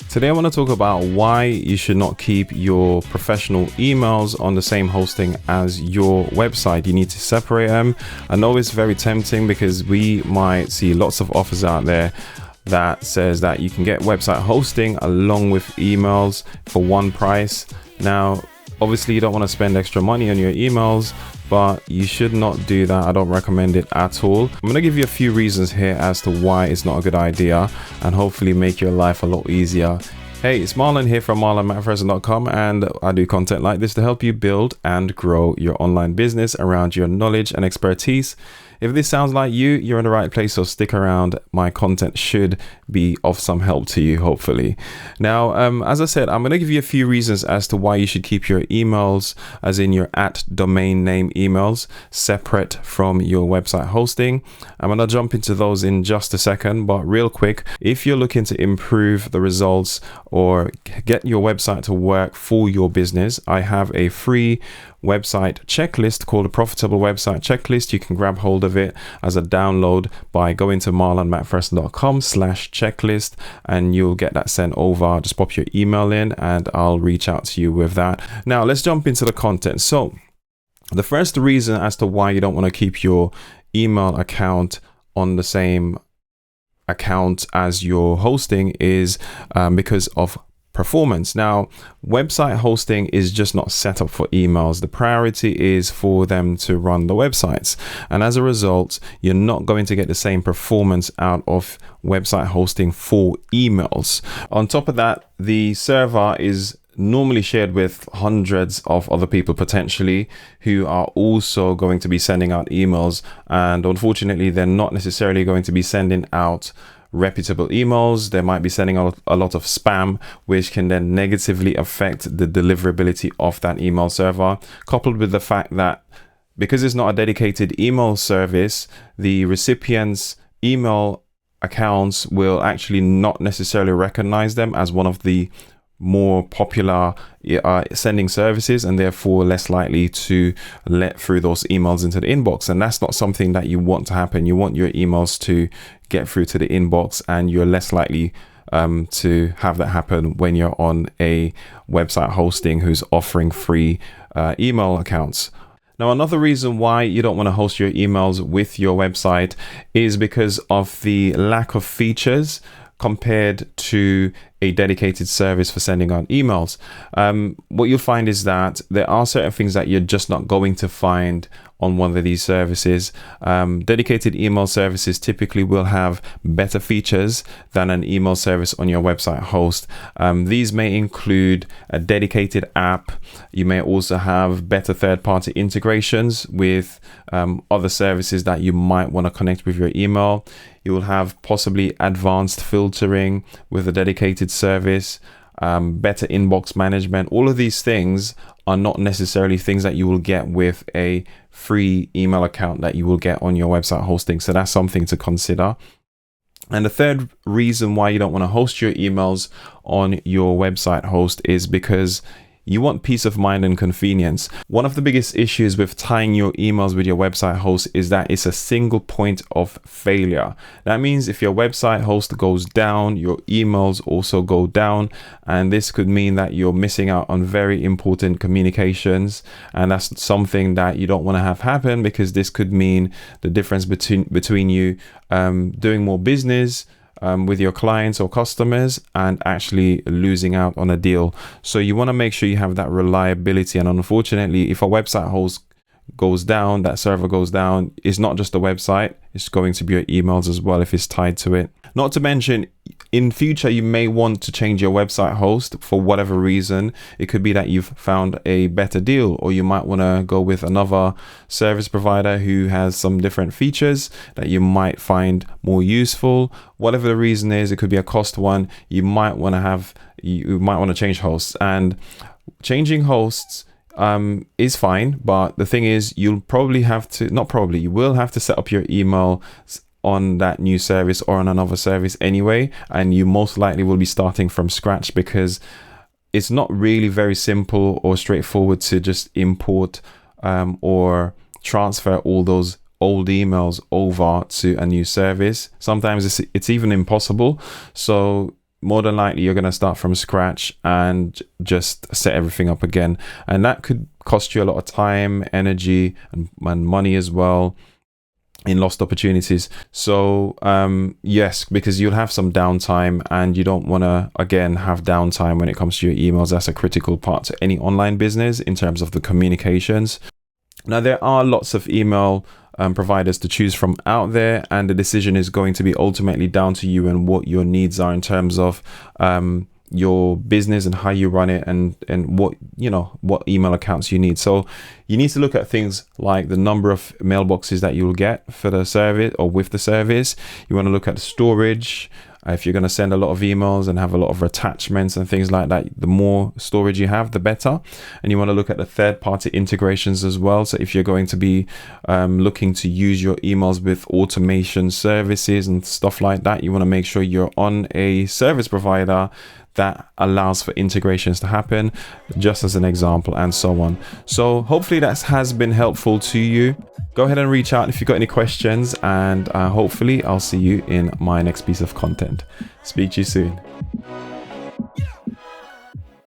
Today I want to talk about why you should not keep your professional emails on the same hosting as your website. You need to separate them. I know it's very tempting because we might see lots of offers out there that says that you can get website hosting along with emails for one price. Now, obviously you don't want to spend extra money on your emails, but you should not do that. I don't recommend it at all. I'm going to give you a few reasons here as to why it's not a good idea and hopefully make your life a lot easier. Hey, it's Marlon here from MarlonMcPherson.com, and I do content like this to help you build and grow your online business around your knowledge and expertise. If this sounds like you're in the right place, so stick around. My content should be of some help to you, hopefully. Now, as I said, I'm going to give you a few reasons as to why you should keep your emails, as in your @domain name emails, separate from your website hosting. I'm going to jump into those in just a second, but real quick, if you're looking to improve the results or get your website to work for your business, I have a free website checklist called a Profitable Website Checklist. You can grab hold of it as a download by going to marlonmcpherson.com/checklist, and you'll get that sent over. Just pop your email in and I'll reach out to you with that. Now let's jump into the content. So the first reason as to why you don't want to keep your email account on the same account as your hosting is because of performance. Now, website hosting is just not set up for emails. The priority is for them to run the websites. And as a result, you're not going to get the same performance out of website hosting for emails. On top of that, the server is normally shared with hundreds of other people potentially who are also going to be sending out emails. And unfortunately, they're not necessarily going to be sending out reputable emails. They might be sending out a lot of spam, which can then negatively affect the deliverability of that email server, coupled with the fact that because it's not a dedicated email service, the recipient's email accounts will actually not necessarily recognize them as one of the more popular sending services, and therefore less likely to let through those emails into the inbox. And that's not something that you want to happen. You want your emails to get through to the inbox, and you're less likely to have that happen when you're on a website hosting who's offering free email accounts. Now, another reason why you don't want to host your emails with your website is because of the lack of features compared to a dedicated service for sending out emails. What you'll find is that there are certain things that you're just not going to find on one of these services. Dedicated email services typically will have better features than an email service on your website host. These may include a dedicated app. You may also have better third-party integrations with other services that you might want to connect with your email. You will have possibly advanced filtering with a dedicated service, better inbox management. All of these things are not necessarily things that you will get with a free email account that you will get on your website hosting. So that's something to consider. And the third reason why you don't want to host your emails on your website host is because you want peace of mind and convenience. One of the biggest issues with tying your emails with your website host is that it's a single point of failure. That means if your website host goes down, your emails also go down. And this could mean that you're missing out on very important communications. And that's something that you don't want to have happen, because this could mean the difference between you doing more business with your clients or customers and actually losing out on a deal. So you want to make sure you have that reliability. And unfortunately, if a website host goes down, that server goes down, it's not just the website, it's going to be your emails as well if it's tied to it. Not to mention, in future, you may want to change your website host for whatever reason. It could be that you've found a better deal, or you might want to go with another service provider who has some different features that you might find more useful. Whatever the reason is, it could be a cost one. You might want to change hosts, and changing hosts is fine. But the thing is, you will have to set up your email on that new service or on another service anyway, and you most likely will be starting from scratch, because it's not really very simple or straightforward to just import or transfer all those old emails over to a new service. Sometimes it's even impossible. So more than likely you're going to start from scratch and just set everything up again. And that could cost you a lot of time, energy, and money as well, in lost opportunities. So yes, because you'll have some downtime, and you don't want to again have downtime when it comes to your emails. That's a critical part to any online business in terms of the communications. Now, there are lots of email providers to choose from out there, and the decision is going to be ultimately down to you and what your needs are in terms of your business and how you run it, and what what email accounts you need. So you need to look at things like the number of mailboxes that you'll get for the service or with the service. You want to look at the storage. If you're going to send a lot of emails and have a lot of attachments and things like that, the more storage you have, the better. And you want to look at the third-party integrations as well. So if you're going to be looking to use your emails with automation services and stuff like that, you want to make sure you're on a service provider that allows for integrations to happen, just as an example, and so on. So hopefully that has been helpful to you. Go ahead and reach out if you've got any questions, and hopefully I'll see you in my next piece of content. Speak to you soon.